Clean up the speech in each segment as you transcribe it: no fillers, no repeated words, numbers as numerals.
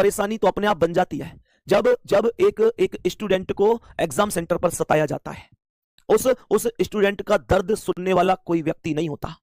परेशानी तो अपने आप बन जाती है जब जब एक स्टूडेंट को एग्जाम सेंटर पर सताया जाता है। उस स्टूडेंट का दर्द सुनने वाला कोई व्यक्ति नहीं होता।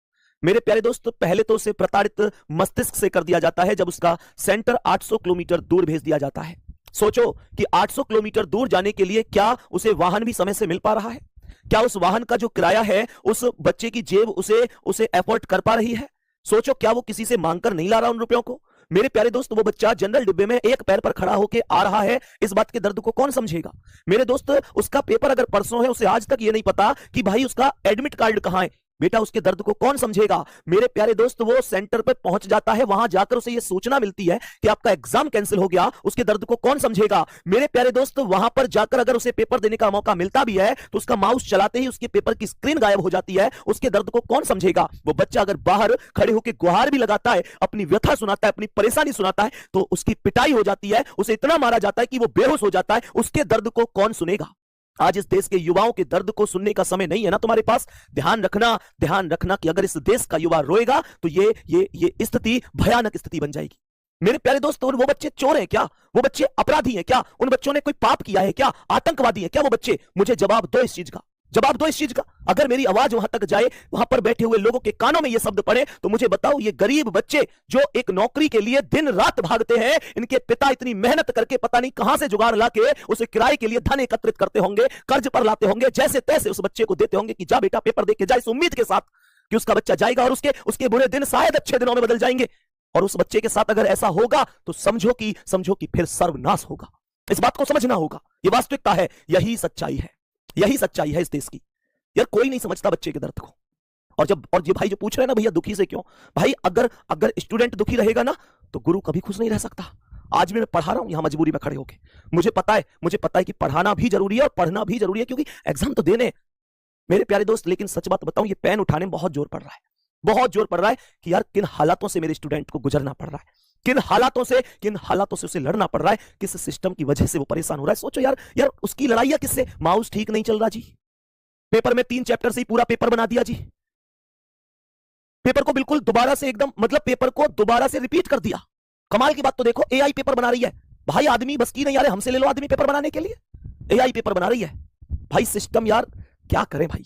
मेरे प्यारे दोस्त, पहले तो उसे प्रताड़ित मस्तिष्क से कर दिया जाता है जब उसका सेंटर 800 किलोमीटर दूर भेज दिया जाता है। सोचो कि 800 किलोमीटर दूर जाने के लिए क्या उसे वाहन भी समय से मिल पा रहा है? क्या उस वाहन का जो किराया है उस बच्चे की जेब उसे एफोर्ड कर पा रही है? सोचो, क्या वो किसी से मांगकर नहीं ला रहा उन रुपयों को? मेरे प्यारे दोस्त, वो बच्चा जनरल डिब्बे में एक पैर पर खड़ा होकर आ रहा है, इस बात के दर्द को कौन समझेगा? मेरे दोस्त, उसका पेपर अगर परसों है, उसे आज तक ये नहीं पता कि भाई उसका एडमिट कार्ड कहां है। बेटा, उसके दर्द को कौन समझेगा? मेरे प्यारे दोस्त, वो सेंटर पर पहुंच जाता है, वहां जाकर उसे ये सूचना मिलती है कि आपका एग्जाम कैंसिल हो गया, उसके दर्द को कौन समझेगा? मेरे प्यारे दोस्त, वहां पर जाकर अगर उसे पेपर देने का मौका मिलता भी है तो उसका माउस चलाते ही उसके पेपर की स्क्रीन गायब हो जाती है, उसके दर्द को कौन समझेगा? वो बच्चा अगर बाहर खड़े होकर गुहार भी लगाता है, अपनी व्यथा सुनाता है, अपनी परेशानी सुनाता है, तो उसकी पिटाई हो जाती है, उसे इतना मारा जाता है कि वो बेहोश हो जाता है, उसके दर्द को कौन सुनेगा? आज इस देश के युवाओं के दर्द को सुनने का समय नहीं है ना तुम्हारे पास। ध्यान रखना कि अगर इस देश का युवा रोएगा तो ये स्थिति भयानक स्थिति बन जाएगी। मेरे प्यारे दोस्तों, वो बच्चे चोर हैं क्या? वो बच्चे अपराधी हैं क्या? उन बच्चों ने कोई पाप किया है क्या? आतंकवादी हैं क्या वो बच्चे? मुझे जवाब दो इस चीज का, जवाब दो इस चीज का। अगर मेरी आवाज वहां तक जाए, वहां पर बैठे हुए लोगों के कानों में ये शब्द पड़े, तो मुझे बताओ, ये गरीब बच्चे जो एक नौकरी के लिए दिन रात भागते हैं, इनके पिता इतनी मेहनत करके पता नहीं कहां से जुगाड़ लाके उसे किराए के लिए धन एकत्रित करते होंगे, कर्ज पर लाते होंगे, जैसे तैसे उस बच्चे को देते होंगे कि जा बेटा पेपर दे के जा, इस उम्मीद के साथ कि उसका बच्चा जाएगा और उसके बुरे दिन शायद अच्छे दिनों में बदल जाएंगे। और उस बच्चे के साथ अगर ऐसा होगा तो समझो कि फिर सर्वनाश होगा। इस बात को समझना होगा, यह वास्तविकता है, यही सच्चाई है इस देश की। यार, कोई नहीं समझता बच्चे के दर्द को। और ये भाई जो पूछ रहे हैं ना, भैया दुखी से क्यों? भाई, अगर स्टूडेंट दुखी रहेगा ना तो गुरु कभी खुश नहीं रह सकता। आज भी मैं पढ़ा रहा हूं यहां मजबूरी में खड़े होके। मुझे पता है कि पढ़ाना भी जरूरी है और पढ़ना भी जरूरी है, क्योंकि एग्जाम तो देने मेरे प्यारे दोस्त। लेकिन सच बात बताऊं, ये पेन उठाने में बहुत जोर पड़ रहा है कि यार किन हालातों से मेरे स्टूडेंट को गुजरना पड़ रहा है, किन हालातों से उसे लड़ना पड़ रहा है, किस सिस्टम की वजह से वो परेशान हो रहा है। सोचो यार उसकी लड़ाई है किससे? माउस ठीक नहीं चल रहा जी, पेपर में 3 चैप्टर से ही पूरा पेपर बना दिया जी, पेपर को बिल्कुल दोबारा से एकदम, मतलब पेपर को दोबारा से रिपीट कर दिया। कमाल की बात तो देखो, एआई पेपर बना रही है भाई। आदमी बस की नहीं, यार हमसे ले लो आदमी पेपर बनाने के लिए, एआई पेपर बना रही है भाई। सिस्टम यार क्या करें भाई?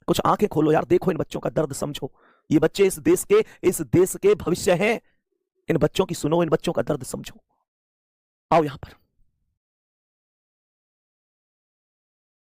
कुछ आंखें खोलो यार, देखो इन बच्चों का दर्द समझो। ये बच्चे इस देश के भविष्य हैं। इन बच्चों की सुनो, इन बच्चों का दर्द समझो। आओ यहां पर।